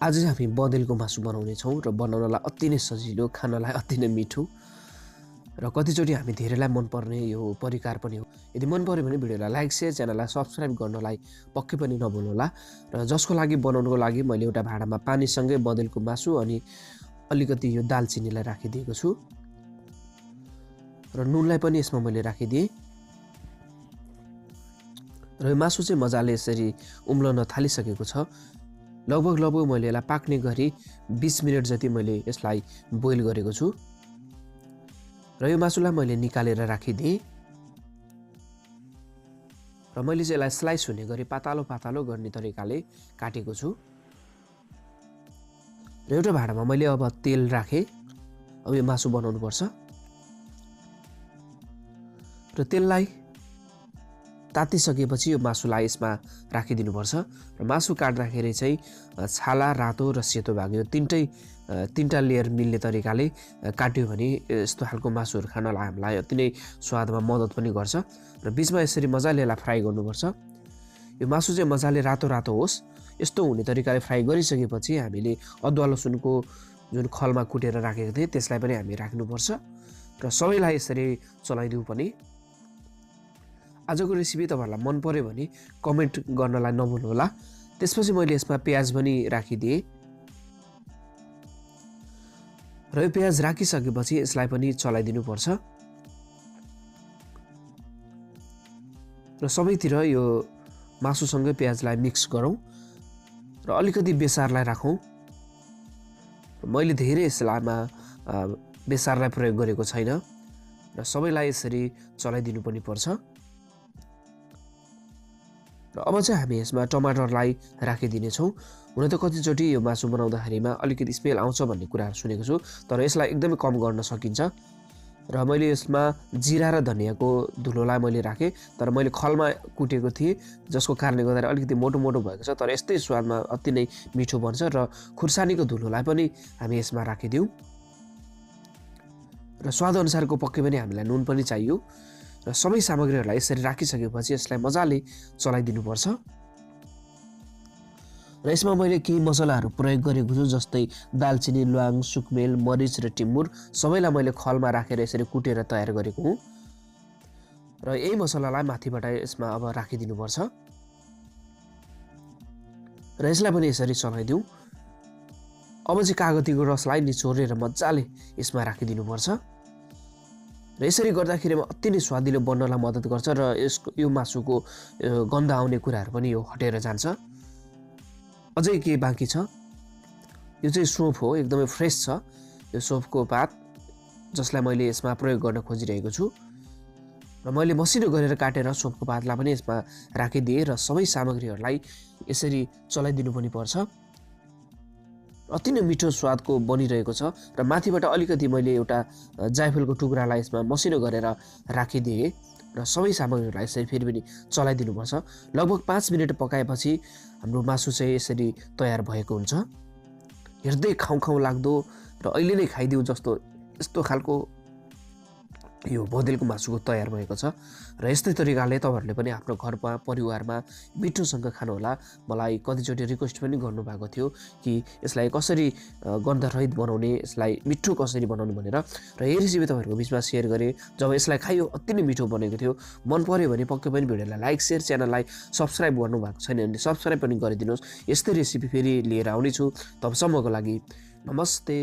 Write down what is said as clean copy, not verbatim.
आज चाहिँ हामी बँदेलको मासु बनाउने छौँ र बनाउनलाई अति नै सजिलो, खानलाई अति नै मिठो र कतिचोटि हामी धेरैलाई मनपर्ने यो परिकार पनि हो। यदि मन पर्यो भने भिडियोलाई लाइक शेयर च्यानललाई सब्स्क्राइब गर्नलाई पक्कै पनि नभुल्नुहोला। र जसको लागि बनाउनको लागि मैले एउटा भाँडामा पानीसँगै बँदेलको मासु अनि अलिकति यो दालचिनीलाई राखिदिएको छु र नुनलाई पनि यसमा मैले राखिदिएँ। र यो मासु चाहिँ मजाले यसरी उम्लन थालिसकेको छ। लगभग मैले यसलाई पाक्ने गरी 20 मिनट जति मैले यसलाई बोइल गरेको छु र यो मासुलाई मैले निकालेर राखिदिएँ र मैले चाहिँ यसलाई स्लाइस हुने गरी पातलो पातलो गर्ने तरिकाले काटेको छु। र एउटा भाँडामा मैले अब तेल राखेँ। अब यो मासु बनाउनु पर्छ र तेललाई तातिसकेपछि यो मासुलाई यसमा राखिदिनु पर्छ र मासु काट्दाखेरि चाहिँ छाला, रातो र सेतो भाग यो तीनटा लेयर मिल्ने तरिकाले काट्यो भने यस्तो खालको मासुहरू खानलाई हामीलाई अति नै स्वादमा मद्दत पनि गर्छ र बीचमा यसरी मजाले यसलाई फ्राई गर्नुपर्छ। यो मासु चाहिँ मजाले रातो रातो होस् यस्तो हुने तरिकाले फ्राई गरिसकेपछि हामीले अदुवा लसुनको जुन खलमा कुटेर राखेको थिएँ त्यसलाई पनि हामी राख्नुपर्छ र सबैलाई यसरी चलाइदिउँ पनि। आजको रेसिपी तपाईहरुलाई मन पर्यो भने कमेन्ट गर्नलाई नभुल्नुहोला। त्यसपछि मैले यसमा प्याज पनि राखिदिएँ र यो प्याज राखिसकेपछि यसलाई पनि चलाइदिनु पर्छ र सबैतिर यो मासुसँगै प्याजलाई मिक्स गरौँ र अलिकति बेसारलाई राखौँ। मैले धेरै यसलाईमा बेसारलाई प्रयोग गरेको छैन र सबैलाई यसरी चलाइदिनु पनि पर्छ। र अब चाहिँ हामी यसमा टमाटरलाई राखिदिनेछौँ। हुन त कतिचोटि यो मासु बनाउँदाखेरिमा अलिकति स्मेल आउँछ भन्ने कुराहरू सुनेको छु, तर यसलाई एकदमै कम गर्न सकिन्छ। र मैले यसमा जिरा र धनियाको धुलोलाई मैले राखेँ, तर मैले खलमा कुटेको थिएँ जसको कारणले गर्दा अलिकति मोटो मोटो भएको छ, तर यस्तै स्वादमा अति नै मिठो बन्छ। र खुर्सानीको धुलोलाई पनि हामी यसमा राखिदिउँ र स्वाद अनुसारको पक्कै पनि हामीलाई नुन पनि चाहियो र सबै सामग्रीहरूलाई यसरी राखिसकेपछि यसलाई मजाले चलाइदिनुपर्छ। र यसमा मैले केही मसलाहरू प्रयोग गरेको छु, जस्तै दालचिनी, ल्वाङ, सुकमेल, मरिच र टिमुर सबैलाई मैले खलमा राखेर यसरी कुटेर तयार गरेको हुँ र यही मसलालाई माथिबाट यसमा अब राखिदिनुपर्छ र यसलाई पनि यसरी चलाइदिउँ। अब चाहिँ कागतीको रसलाई निचोरेर मजाले यसमा राखिदिनुपर्छ र यसरी गर्दाखेरि अति नै स्वादिलो बन्नलाई मद्दत गर्छ र यो मासुको गन्ध आउने कुराहरू पनि यो हटेर जान्छ। अझै के बाँकी छ, यो चाहिँ सोप हो, एकदमै फ्रेस छ यो सोपको पात जसलाई मैले यसमा प्रयोग गर्न खोजिरहेको छु र मैले मसिनो गरेर काटेर सोपको पातलाई पनि यसमा राखिदिएँ र सबै सामग्रीहरूलाई यसरी चलाइदिनु पनि पर्छ। अति नै मिठो स्वादको बनिरहेको छ र माथिबाट अलिकति मैले एउटा जायफलको टुक्रालाई यसमा मसिनो गरेर राखिदिएँ र सबै सामग्रीहरूलाई यसरी फेरि पनि चलाइदिनुपर्छ। लगभग 5 मिनट पकाएपछि हाम्रो मासु चाहिँ यसरी तयार भएको हुन्छ। हेर्दै खाउँ खाउँ लाग्दो र अहिले नै खाइदिउँ जस्तो यस्तो खालको यो बँदेलको मासुको तयार भएको छ र यस्तै तरिकाले तपाईहरुले पनि आफ्नो घरमा परिवारमा मिठोसँग खानुहोला। मलाई कतिचोटि रिक्वेस्ट पनि गर्नुभएको थियो कि यसलाई कसरी गन्धरहित बनाउने, यसलाई मिठो कसरी बनाउनु भनेर, र यही रेसिपी तपाईहरुको बीचमा शेयर गरेँ। जब यसलाई खाइयो अति नै मिठो बनेको थियो। मन पर्यो भने पक्कै पनि भिडियोलाई लाइक शेयर च्यानललाई सब्स्क्राइब गर्नुभएको छैन भने सब्स्क्राइब पनि गरिदिनुहोस्। यस्तै रेसिपी फेरि लिएर आउनेछु। तबसम्मको लागि नमस्ते।